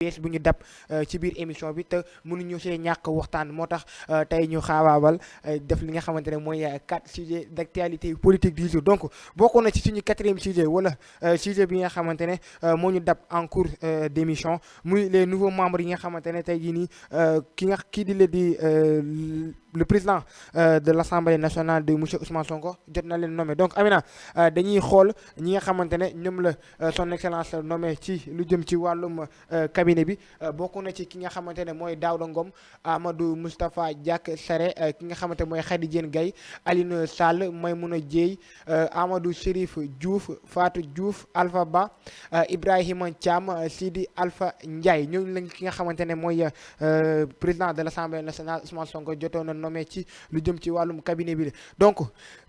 bees bu ñu dab ci biir émission bi te mënuñu see ñàkk waxtaan moo tax tey ñu xaabaabal def li nga xamante ne mooy 4 sujets d'actualité politique du jour donc bokk na ci suñu 4e sujet wala sujet bi nga xamante ne moo ñu dab en cours d'émission muy les nouveaux membres yi nga xamante ne tey jii nii kii di la di le président de l'Assemblée nationale de monsieur Ousmane Sonko jot na leen nommé donc Amina dañuy xool ñi nga xamante ne ñoom la son excellence nommé ci lu jëm ci wàllum cabinet bi bokk na ci ki nga xamante ne mooy Daouda Ngom Amadou Moustapha Diack Sarré ki nga xamante mooy Khady Diène Gaye Aline Sall Maymouna Dièye Amadou Chérif Diouf Fatou Diouf Alpha Ba Ibrahima Thiam Sidi Alpha Ndiaye ñooñu lañ ki nga xamante ne mooy président de l'Assemblée nationale Ousmane Sonko jotoon na nommé ci lu jëm ci wàllum cabinet bi donc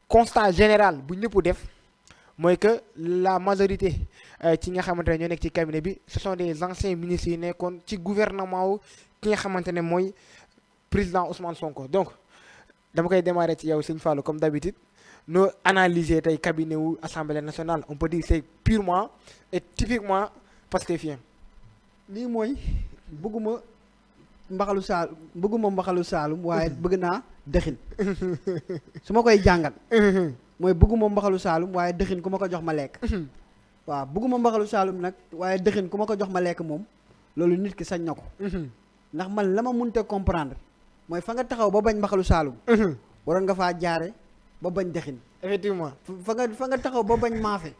constat général bu ñëpp def mooy que la majorité ci nga xamante ne ñoo nekk ci cabinet bi ce sont des anciens ministres yi nekkoon ci gouvernement wu ki nga xamante ne mooy président Ousmane Sonko donc dama koy démarrer ci yow Sëñ Fallou comme d'habitude noo analyser tey cabinet wu Assemblée nationale on peut dire c'est purement et typiquement pastefien. lii mooy bëgguma mbaxalu saalum waaye bëgg naa dëxin su ma koy jàngat mooy bëgguma mbaxalu saalum waaye dëxin ku ma ko jox ma lekk waaw bëgguma mbaxalu saalum nag waaye dëxin ku ma ko jox ma lekk moom loolu nit ki sañ na ko ndax man la ma mënta comprendre mooy fa nga taxaw ba bañ mbaxalu saalum waroon nga faa jaare ba bañ dëxin effectivement fa nga taxaw ba bañ maafe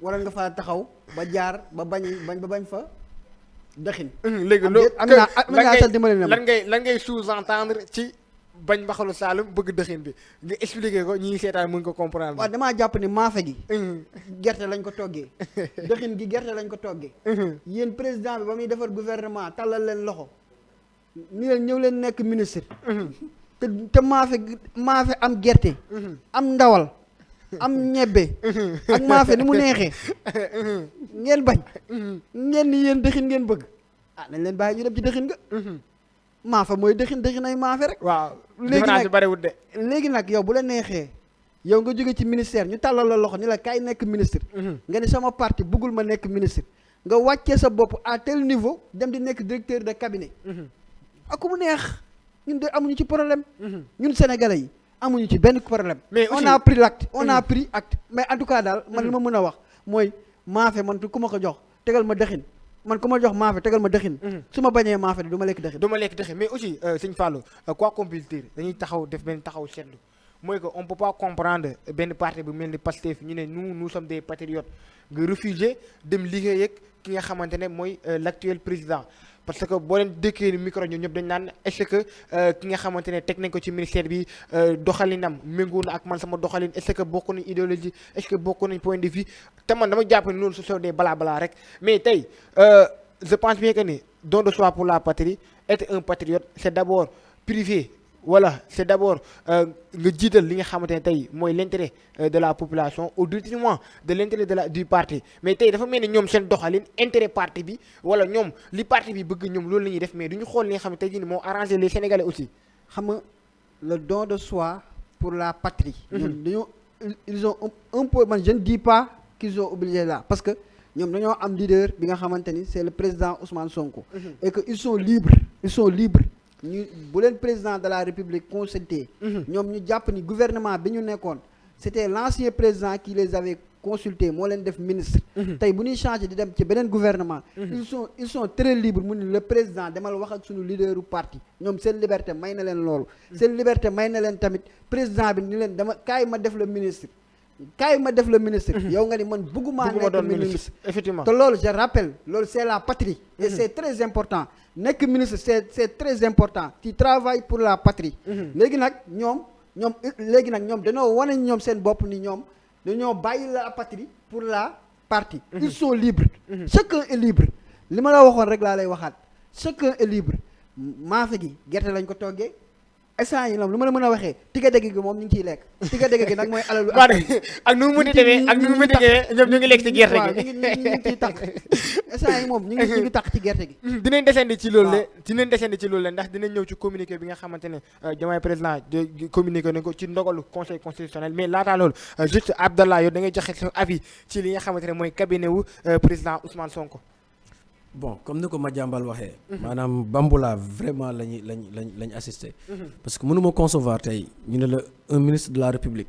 waroon nga faa taxaw ba jaar ba bañ fa dëxin léegi loolu lan ngay sous-entendre ci bañ mbaxalu saalum bëgg dëxin bi nga expliquer ko ñi seetaan mën ko comprendre. waaw damaa jàpp ni maafe gi gerte lañ ko toggee dëxin gi gerte lañ ko toggee yéen président bi ba muy defar gouvernement tàllal leen loxo ni leen ñëw leen nekk ministre te maafe am gerte am ndawal am ñebbe ak maafe ni mu neexee ngeen bañ ngeen ni yéen dëxin ngeen bëgg nañ leen bàyyi ñu dem ci dëxin nga maafe mooy dëxin ay maafe rek waaw léegi nag yow bu la neexee yow nga jóge ci ministère ñu tàllal la loxo ni la kaay nekk ministre nga ni sama parti bëggul ma nekk ministre nga wàccee sa bopp à tel niveau dem di nekk directeur de cabinet ak mu neex ñun de amuñu ci problème ñun sénégalais yi amuñu ci benn problème mais on a pris acte mais en tout cas daal man li ma mën a wax mooy maafe man ku ma ko jox tegal ma dëxin man ku ma jox maafe tegal ma dëxin su ma bañee maafe de du ma lekk dëxin mais aussi Sëñ Fallou quoi qu'on puisse dire dañuy taxaw def benn taxaw seetlu mooy que on peut pas comprendre benn parti bu mel ni Pastef ñu ne nous sommes des patriotes nga refuser dem liggéey ak ki nga xamante ne mooy l'actuel président parce que boo leen dëkkee micro ñoom ñëpp dañ naan est-ce que ki nga xamante ne teg nañ ko ci ministère bi doxalinam méngoo na ak man sama doxalin est-ce que bokk nañ idéologie est-ce que bokk nañ point de vue te man dama jàpp ne loolu ce sont des balaa rek mais tey je pense bien que ni don de soi pour la patrie être un patriote c'est d'abord privé voilà c'est d'abord nga jiital li nga xamante ne tey mooy l'intérêt de la population au détriment de l'intérêt du parti mais tey dafa mel ni ñoom seen doxalin intérêt parti bi wala ñoom li parti bi bëgg ñoom loolu la ñuy def mais du ñu xool li nga xam ne tey jii nii moo arrangé les Sénégalais aussi. xam nga le don de soi pour la patrie. ñoom dañoo ils ont un peu man je ne dis pas qu'ils ont obligé là parce que ñoom dañoo am leader bi nga xamante ni c'est le président Ousmane Sonko. et que ils sont libres ñu bu leen président de la République consulté ñoom ñu jàpp ni gouvernement bi ñu nekkoon c'était l'ancien président qui les avait consultés moo leen def ministre tey bu ñuy changer di dem ci beneen gouvernement ils sont très libres mu ni le président demal wax ak suñu leaderu parti ñoom seen liberté may na leen loolu seen liberté may na leen tamit président bi ni leen dama kaay ma def le ministre yow nga ni man bëgguma nekk ministre effectivement te loolu je rappelle loolu c'est la patrie et c'est très important nekk ministre c'est très important tu travailles pour la patrie léegi nag ñoom dañoo wane ñoom seen bopp ni ñoom dañoo bàyyi la patrie pour la partie ils sont libres chacun est libre li ma la waxoon rek laa lay waxaat chacun est libre maafe gi gerte lañ ko toggee essence yi lu ma la mën a waxee tigadégg gi moom ñu ngi ciy lekk tigadégg gi nag mooy alalu ak nu mu mënti demee ñoom ñu ngi lekk ci gerte gi ñu ngi ciy tàq essence yi moom ñu ngi tàq ci gerte gi dinañ descendi ci loolu le ndax dinañ ñëw ci communiqué bi nga xamante ne Diomaye président communiqué nañ ko ci ndogalu conseil constitutionnel mais laataa loolu juste Abdallah yow da ngay joxe sa avis ci li nga xamante ne mooy cabinet wu président Ousmane Sonko. bon comme ni ko Madiambal waxee. maanaam Bamboula vraiment lañu assisté. parce que mënuma concevoir tey ñu ne la un ministre de la République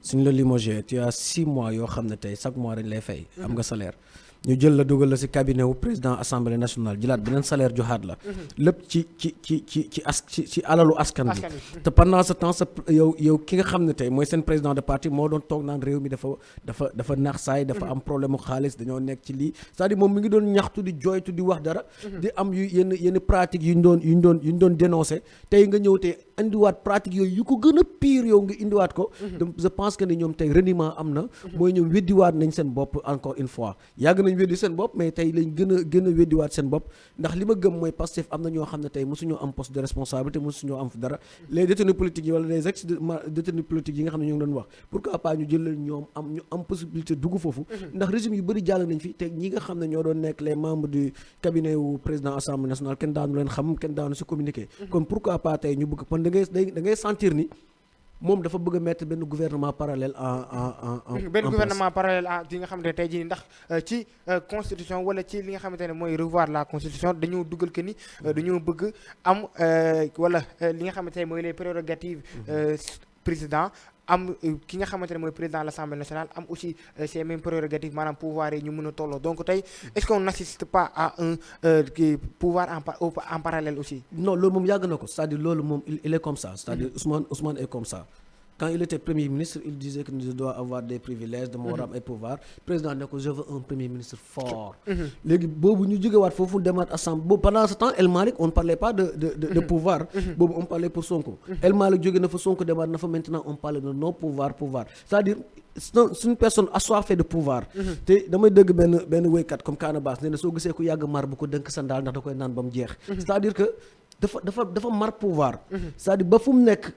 suñu la limogé tu as 6 mois yoo xam ne tey chaque mois dañ lay fay. am nga salaire. ñu jël la dugal la ci cabinet wu président assemblée nationale jëlaat beneen salaire joxaat la. lépp ci alalu askan bi. te pendant ce temps sa yow ki nga xam ne tey mooy seen président de parti moo doon toog naan réew mi dafa naax saay dafa am problème mu xaalis dañoo nekk ci lii c'est-à-dire moom mi ngi doon ñaxtu di jooytu di wax dara. di am yenn pratique yu ñu doon dénoncé tey nga ñëw tey indiwaat pratique yooyu yu ko gën a pire yow nga indiwaat ko. donc je pense que ni ñoom tey reniement am na. mooy ñoom weddiwaat nañ seen bopp encore une fois yàgg nañ weddi seen bopp mais tey lañ gën a weddiwaat seen bopp ndax li ma gëm mooy Pastef am na ñoo xam ne tey mosuñoo am poste de responsabilité mosuñoo am dara les détenus politiques yi wala les ex détenus politiques yi nga xam ne ñu ngi doon wax pourquoi pas ñu jël ñoom ñu am possibilité dugg foofu ndax régime yu bëri jàll nañ fi te ñi nga xam ne ñoo doon nekk les membres du cabinet wu président assemblée nationale kenn daanu leen xam kenn daanu si communiquer kon pourquoi pas tey ñu bëgg kon da ngay sentir ni moom dafa bëgg a mettre benn gouvernement parallèle benn gouvernement parallèle di nga xamante ne tey jii ndax ci constitution wala ci li nga xamante ne mooy revoir la constitution dañoo dugal que ni dañoo bëgg am wala li nga xamante ne mooy les prérogatives président am ki nga xamante ne mooy président de l'Assemblée nationale am aussi ces mêmes prérogatives maanaam pouvoir yi ñu mën a tolloo donc tey est-ce qu'on n'assiste pas à un pouvoir en parallèle aussi. non loolu moom yàgg na ko c'est-à-dire loolu moom il est comme ça c'est-à-dire Ousmane est comme ça. Quand il était premier ministre il disait que je dois avoir des privilèges dama war a am ay pouvoir président ne ko je veux un premier ministre fort. léegi boobu ñu jógewaat foofu demaat assemblée boobu pendant ce temps El Malick on ne parlait pas de pouvoir. boobu on parlait pour Sonko. El Malick jóge na fa Sonko demaat na fa maintenant on parle de non pouvoir c'est-à-dire c'est une personne assoiffée de pouvoir. te damay dëgg benn wéykat comme Canabasse nee na soo gisee ku yàgg mar bu ko dënk sa ndaal ndax da koy naan ba mu jeex. c'est-à-dire que dafa mar pouvoir. c'est-à-dire ba fu mu nekk.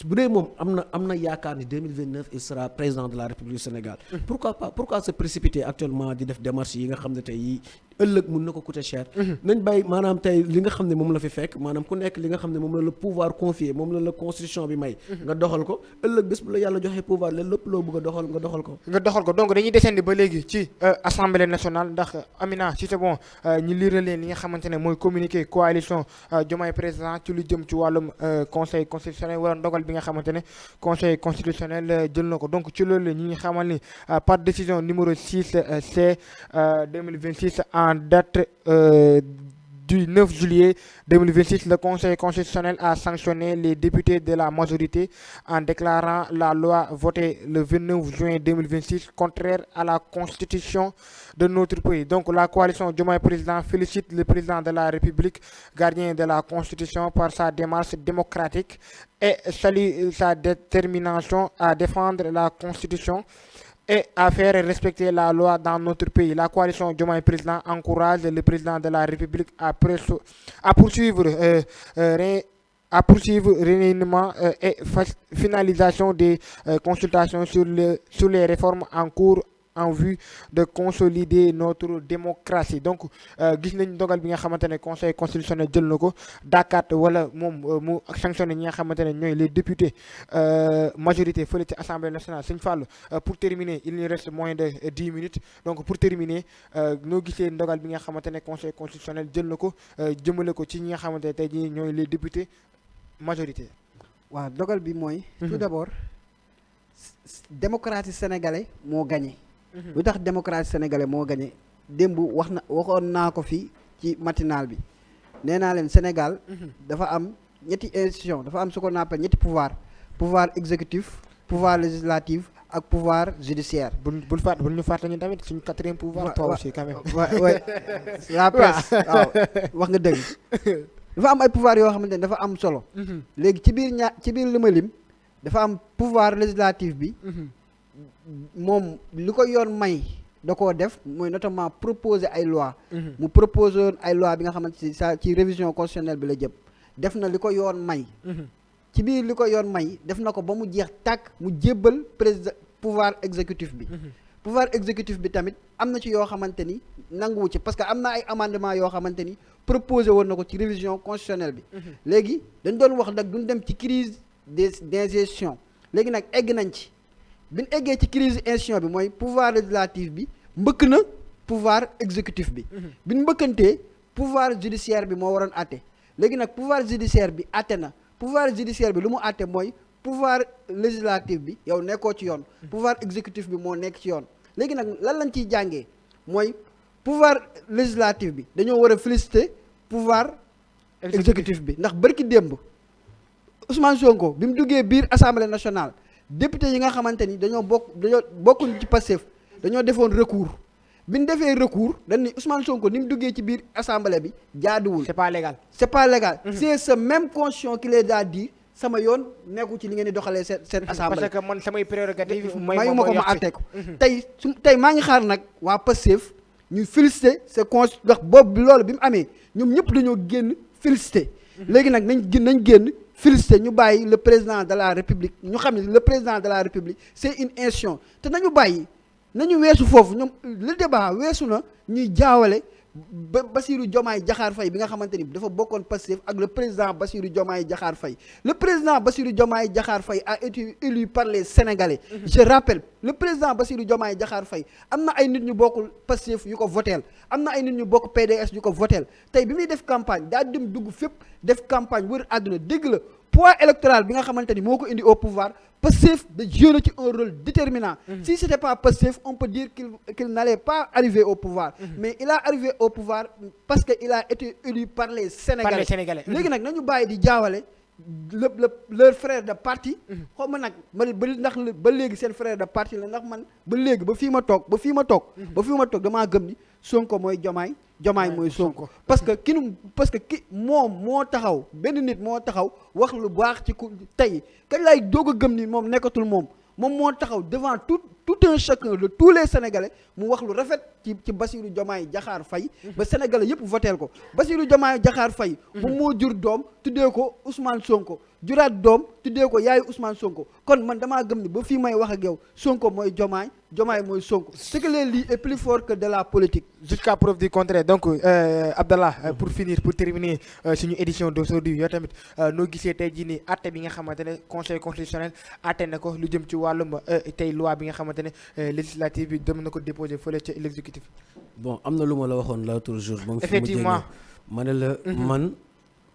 bu dee moom am na yaakaar ni 2029 il sera président de la République du Sénégal. pourquoi se précipiter actuellement di def démarche yi nga xam ne tey ëllëg mun na ko coûter cher. nañ bàyyi maanaam tey li nga xam ne moom la fi fekk maanaam ku nekk li nga xam ne moom la le pouvoir confié moom la constitution bi may. nga doxal ko ëllëg bés bu la yàlla joxee pouvoir la lépp loo bëgg a doxal nga doxal ko. donc dañuy descendi ba léegi ci assemblée nationale ndax Amina si c'est bon ñu lire leen li nga xamante ne mooy communiqué coalition Diomaye président ci lu jëm ci wàllum conseil constitutionnel wala ndogal bi nga xamante ne conseil constitutionnel jël na ko donc ci loolu ñi ngi xamal ni par décision numéro 6 C 2026 en date du 9 juillet 2026, le Conseil constitutionnel a sanctionné les députés de la majorité en déclarant la loi votée le 29 juin 2026 contraire à la Constitution de notre pays. Donc la coalition Diomaye Président félicite le président de la République, gardien de la Constitution, par sa démarche démocratique et salue sa détermination à défendre la Constitution et à faire respecter la loi dans notre pays. La coalition Diomaye Président encourage le président de la République à poursuivre réunion et finalisation des consultations sur les réformes en cours en vue de consolider notre démocratie. Donc gis nañ dogal bi nga xamante ne conseil constitutionnel jël na ko dàkkaat wala moom mu sanctionné ñi nga xamante ne ñooy les députés majorité fële ci assemblée nationale. Sëñ Fallou pour terminer il nous reste moins de 10 minutes donc pour terminer noo gisee ndogal bi nga xamante ne conseil constitutionnel jël na ko jëmale ko ci ñi nga xamante ne tey jii ñooy les députés majorité. waaw dogal bi mooy. tout d'abord démocratie sénégalais moo gagné. lu tax démocratie sénégalais moo gagné démb waxoon naa ko fi ci matinal bi nee naa leen Sénégal dafa am ñetti institution dafa am ce qu'on appelle ñetti pouvoir exécutif pouvoir législatif ak pouvoir judiciaire. bul ñu fàtte ñu tamit suñu quatrième pouvoir. toi aussi quand même. la presse waaw wax nga dëgg dafa am ay pouvoir yoo xamante ne dafa am solo. léegi ci biir li ma lim dafa am pouvoir législatif bi. moom li ko yoon may da koo def mooy notamment proposer ay loi mu proposer woon ay loi bi nga xamante ni ci révision constitutionnelle bi la jëm def na li ko yoon may ci biir li ko yoon may def na ko ba mu jeex tàkk mu jébbal président pouvoir exécutif bi pouvoir exécutif bi tamit am na ci yoo xamante ni nanguwu ci parce que am na ay amendement yoo xamante ni proposé woon na ko ci révision constitutionnelle bi léegi dañ doon wax nag duñ dem ci crise d'ingestion léegi nag egg nañ ci bi ñu eggee ci crise institution bi mooy pouvoir législatif bi mbëkk na pouvoir exécutif bi bi ñu mbëkkantee pouvoir judiciaire bi moo waroon àtte léegi nag pouvoir judiciaire bi àtte na pouvoir judiciaire bi lu mu àtte mooy pouvoir législatif bi yow nekkoo ci yoon pouvoir exécutif bi moo nekk ci yoon léegi nag lan lañ ciy jàngee mooy pouvoir législatif bi dañoo war a féliciter pouvoir exécutif bi ndax bërki démb Ousmane Sonko bi mu duggee biir assemblée nationale député yi nga xamante ni dañoo bokkuñ ci Pastef dañoo defoon recours bi ñu defee recours dañ ni Ousmane Sonko ni mu duggee ci biir assemblée bi jaaduwul. c'est pas légal. c'est pas légal. C'est ce même constitution qui les a dit sama yoon nekku ci li ngeen di doxalee seen assemblée. parce que man samay prérogative mayu ma ko ma àtte ko tey maa ngi xaar nag waa Pastef ñuy féliciter ce constitution ndax boobu loolu bi mu amee ñoom ñëpp dañoo génn féliciter. léegi nag nañ génn féliciter ñu bàyyi le président de la république ñu xam ne le président de la république c'est une institution te nañu bàyyi nañu weesu foofu ñoom le débat weesu na ñuy jaawale Bassirou Diomaye Diakhar Faye bi nga xamante ni dafa bokkoon Pastef ak le président Bassirou Diomaye Diakhar Faye le président Bassirou Diomaye Diakhar Faye a été élu par les Sénégalais. Je rappelle le président Bassirou Diomaye Diakhar Faye am na ay nit ñu bokkul Pastef yu ko voteel am na ay nit ñu bokk PDS yu ko voteel tey bi muy def campagne daa dem dugg fépp def campagne wër àdduna dégg la poids électoral bi nga xamante ni moo ko indi au pouvoir Pastef de jouer ci un rôle déterminant. Si c'était pas Pastef on peut dire qu'il n'allait pas arriver au pouvoir. Mais il a arrivé au pouvoir parce que il a été élu par les Sénégalais. léegi nag nañu bàyyi di jaawale leur frère de parti. xaw ma nag ba léegi seen frère de parti la ndax man ba léegi ba fii ma toog damaa gëm ni Sonko mooy Diomaye mooy Sonko parce que ki moom moo taxaw benn nit moo taxaw wax lu baax ci ku tey kañ lay doog a gëm ni moom nekkatul moom moo taxaw devant tout un chacun de tous les Sénégalais mu wax lu rafet ci Bassirou Diomaye Diakhar Faye ba Sénégalais yëpp voteel ko Bassirou Diomaye Diakhar Faye moom moo jur doom tuddee ko Ousmane Sonko juraat doom tuddee ko yaayu Ousmane Sonko kon man damaa gëm ni ba fii may wax ak yow Sonko mooy Diomaye mooy Sonko ce que les lii est plus fort que de la politique. Jusqu'à preuve du contraire donc Abdallah pour terminer suñu édition d'aujourd'hui yow tamit noo gisee tey jii nii àtte bi nga xamante ne conseil constitutionnel àtte na ko lu jëm ci wàllum tey loi bi nga xamante ne législative bi dem na ko déposer fële ca l'exécutif. bon am na lu ma la waxoon l'autre jour. effectivement ma ne la man.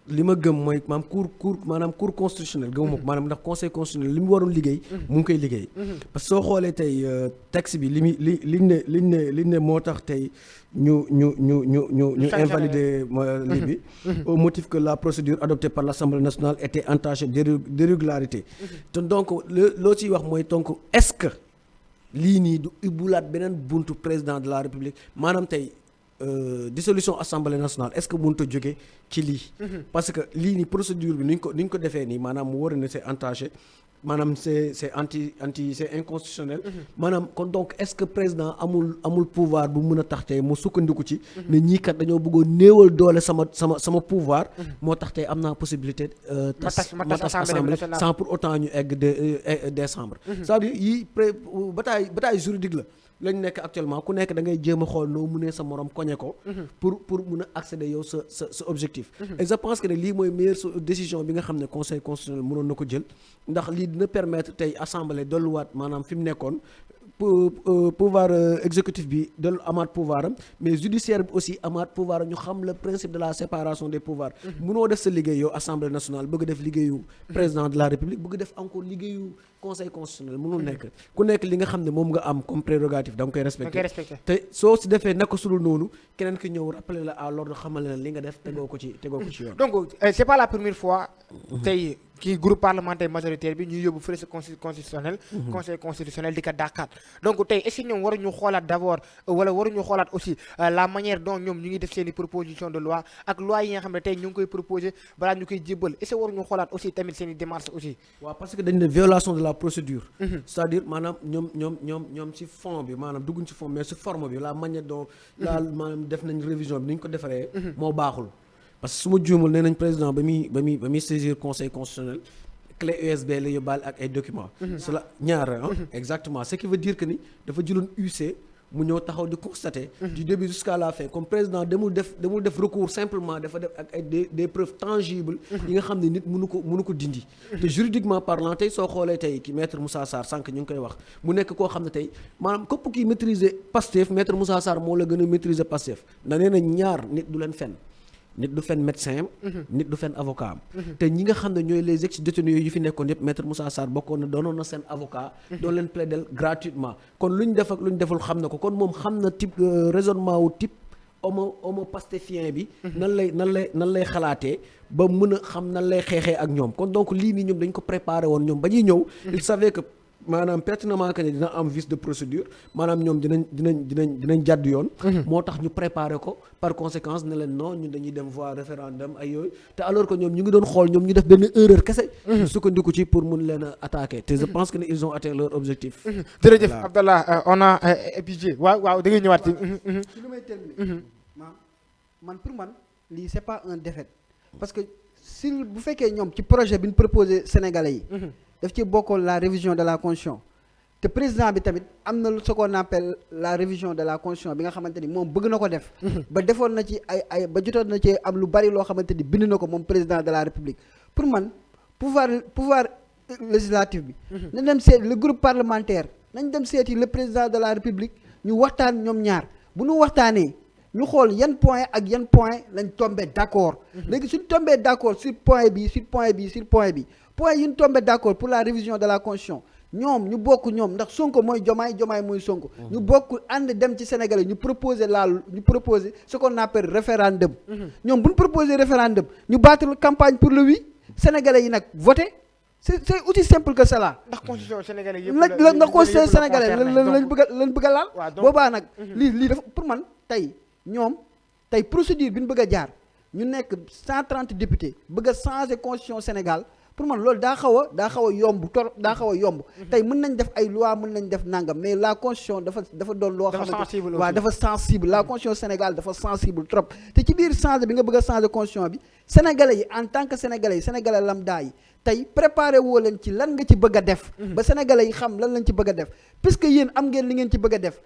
li ma gëm mooy maanaam cour constitutionnel gëmuma ko maanaam ndax conseil constitutionnel li mu waroon liggéey mu ngi koy liggéey parce que soo xoolee tey texte bi liñ ne moo tax tey ñu invalider lii bi au motif que la procédure adoptée par l'Assemblée nationale était entachée d'irrégularité te donc loo ciy wax mooy donc est-ce que lii nii du ubbulaat beneen buntu président de la République maanaam tey dissolution assemblée nationale est-ce que mënut a jóge ci lii parce que lii nii procédure bi ni ñu ko defee nii maanaam mu war ne c'est entaché maanaam c'est inconstitutionnel maanaam kon donc est-ce que président amul pouvoir bu mën a tax tey mu sukkandiku ci ne ñii kat dañoo bëggoon néewal doole sama pouvoir moo tax tey am naa possibilité ma tas assemblée sans pour autant ñu egg décembre c'est-à-dire yii bataille juridique lañ nekk actuellement ku nekk da ngay jéem a xool noo mënee sa morom koñe ko pour mun a accéder yow sa objectif et je pense que ne lii mooy meilleure décision bi nga xam ne conseil constitutionnel mënoon na ko jël ndax lii dina permettre tey assemblée dolluwaat maanaam fi mu nekkoon pouvoir exécutif bi dellu amaat pouvoir am mais judiciaire bi aussi amaat pouvoir am ñu xam le principe de la séparation des pouvoirs mënoo def sa liggéey yow assemblée nationale bëgg def liggéeyu président de la république bëgg def encore liggéeyu conseil constitutionnel mënul nekk ku nekk li nga xam ne moom nga am comme prérogative da nga koy respecté te soo si defee naka sulul noonu keneen ki ñëw rappeler la à l'ordre xamal la li nga def tegoo ko ci yoon donc c'est pas la première fois tey kii groupe parlementaire majoritaire bi ñuy yóbbu fële sa conseil constitutionnel di ko dàqaat donc tey est-ce que ñoom waruñu xoolaat d'abord wala waruñu xoolaat aussi la manière dont ñoom ñu ngi def seen i proposition de loi ak loi yi nga xam ne tey ñu ngi koy proposer balaa ñu koy jébbal est-ce que waruñu xoolaat aussi tamit seen i démarches aussi waaw parce que dañ ne violation de la procédure c'est-à-dire maanaam ñoom ci fond bi maanaam dugguñ ci fond mais ci forme bi la manière dont maanaam def nañ révision bi ni ñu ko defaree moo baaxul parce que su ma juumul nee nañ président ba muy saisir conseil constitutionnel clé USB la yóbbaale ak ay documents cela ñaar exactement ce qui veut dire que ni dafa jëloon UC mu ñëw taxaw di constater du début jusqu'à la fin comme président demul def recours simplement dafa def ak ay des preuves tangibles yi nga xam ne nit mënu ko dindi te juridiquement parlant tey soo xoolee tey ki maître Moussa Sarr sànq ñu ngi koy wax mu nekk koo xam ne tey maanaam képp kii maîtriser Pastef maître Moussa Sarr moo la gën a maîtriser Pastef na nee na ñaar nit du leen fen nit du fen médecin am nit du fen avocat am te ñi nga xam ne ñooy les ex-détenus yu fi nekkoon yëpp maître Moussa Sarr bokkoon na doonoon na seen avocat doon leen plaider gratuitement kon lu ñu def ak lu ñu deful xam na ko kon moom xam na type raisonnement wu type homo pastéfien bi nan lay xalaatee ba mën a xam nan lay xeexee ak ñoom kon donc lii nii ñoom dañ ko préparé woon ñoom ba ñuy ñëw il savait que maanaam pertinemment que ne dina am vice de procédure maanaam ñoom dinañ jàdd yoon moo tax ñu préparé ko par conséquence ne leen non ñun dañuy dem voir référendum ay yooyu te alors que ñoom ñu ngi doon xool ñoom ñu def benn erreur kese sukkandiku ci pour mun leen a attaquer te je pense que ne ils ont atteint leur objectif jërëjëf Abdallah on a épuisé waaw da ngay ñëwaat ci lu may terminer man pour man lii c'est pas un défaite parce que si bu fekkee ñoom ci projet bi ñu proposé Sénégalais yi daf ci bokkoon la révision de la constitution te président bi tamit am na ce qu'on appelle la révision de la constitution bi nga xamante ni moom bëgg na ko def ba defoon na ci ay ba jotoon na ci am lu bari loo xamante ni bind na ko moom président de la république pour man pouvoir législatif bi nañ dem seeti le groupe parlementaire nañ dem seeti le président de la république ñu waxtaan ñoom ñaar bu ñu waxtaanee ñu xool yan point ak yan point lañ tombé d'accord léegi suñ tombé d'accord sur point bi point yi ñu tombé d'accord pour la révision de la constitution ñoom ñu bokk ñoom ndax Sonko mooy Diomaye mooy Sonko ñu bokk ànd dem ci Sénégalais ñu proposer ce qu'on appelle référendum ñoom bu ñu proposer référendum ñu battre campagne pour le oui Sénégalais yi nag voter c'est aussi simple que cela ndax constitution sénégalais yëpp ndax constitution sénégalais lañ bëgg a laal boobaa nag lii dafa pour man tey procédure bi ñu bëgg a jaar ñu nekk 130 députés bëgg a changer constitution Sénégal pour man loolu daa xaw a yomb tey mën nañ def ay loi mën nañ def nangam mais la constitution dafa doon loo xamante waaw dafa sensible la constitution Sénégal dafa sensible trop te ci biir changer bi nga bëgg a changer constitution bi sénégalais yi en tant que sénégalais lambda yi tey préparé woo leen ci lan nga ci bëgg a def ba sénégalais yi xam lan lañ ci bëgg a def puisque yéen am ngeen li ngeen ci bëgg a def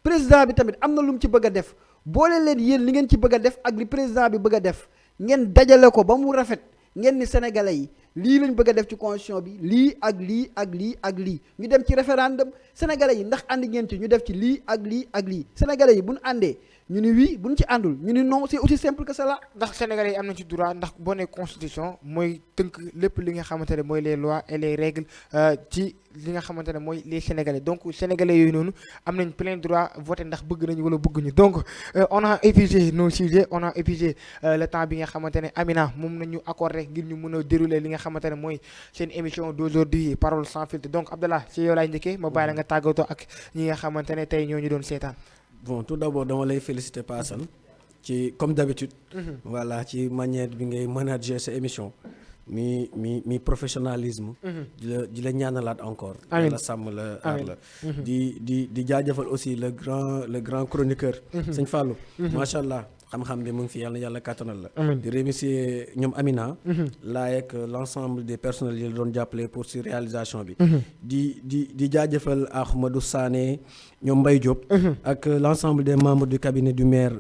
président bi tamit am na lu mu ci bëgg a def boole leen yéen li ngeen ci bëgg a def ak li président bi bëgg a def ngeen dajale ko ba mu rafet ngeen ni sénégalais yi lii lañ bëgg a def ci constitution bi lii ak lii ak lii ak lii ñu dem ci référendum sénégalais yi ndax ànd ngeen ci ñu def ci lii ak lii ak lii sénégalais yi bu ñu àndee ñu ni oui bu ñu ci àndul ñu ni non c'est aussi simple que cela. ndax sénégalais yi am nañ ci droit ndax boo nee constitution mooy tënk lépp li nga xamante ne mooy les lois et les règles ci li nga xamante ne mooy les sénégalais donc sénégalais yooyu noonu am nañ plein droit voter ndax bëgg nañu wala bëgguñu donc on a épuisé nos sujets on a épuisé le temps bi nga xamante ne Amina moom nañu accordé ngir ñu mën a dérouler li nga xamante ne mooy seen émission d'aujourd'hui parole sans filtre donc Abdallah ci yow laay njëkkee ma bàyyi la nga tàggatoo ak ñi nga xamante ne tey ñoo ñu doon seetaan. Bon, tout d'abord dama lay féliciter Pa Assane ci comme d'habitude voilà ci manière bi ngay manager sa émission mi professionnalisme di la ñaanalaat encore yàlla sàmm la aar la di jaajëfal aussi le grand chroniqueur sëñ Fallou macha allah xam-xam bi mu ngi fi yàlla kàttanal la di remercier ñoom Amina laay ak l'ensemble des personnels yi la doon jàppale pour ci réalisation bi di jaajëfal Ahmadou Sané ñoom Mbaye Diop ak l'ensemble des membres du cabinet du maire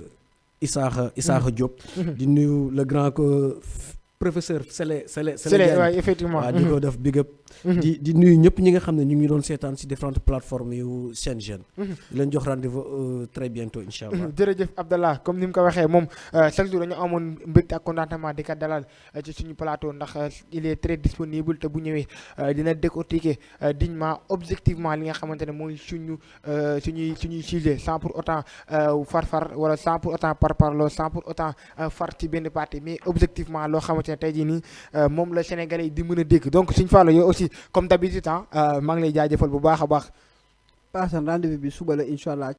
Issakha Diop di nuyu le grand professeur Sélé waaw effectivement waaw di ko def big up di nuyu ñëpp ñi nga xam ne ñu ngi doon seetaan ci différentes plateformes yu Sen Jeune di leen jox rendez-vous très bientôt incha allah jërëjëf Abdallah comme ni mu ko waxee moom chaque jour dañu amoon mbégte ak contentement di ko dalal ci suñu plateau ndax il est très disponible te bu ñëwee dina décortiquer dignement objectivement li nga xamante ne mooy suñuy sujet sans pour autant far wala sans pour autant parparloo sans pour autant far ci benn parti mais objectivement loo xamante ne tey jii nii moom la Sénégalais yi di mën a dégg donc suñu Fallou yow aussi comme d'habitude maa ngi lay jaajëfal bu baax a baax. Pa Assane rendez-vous bi suba la incha allah.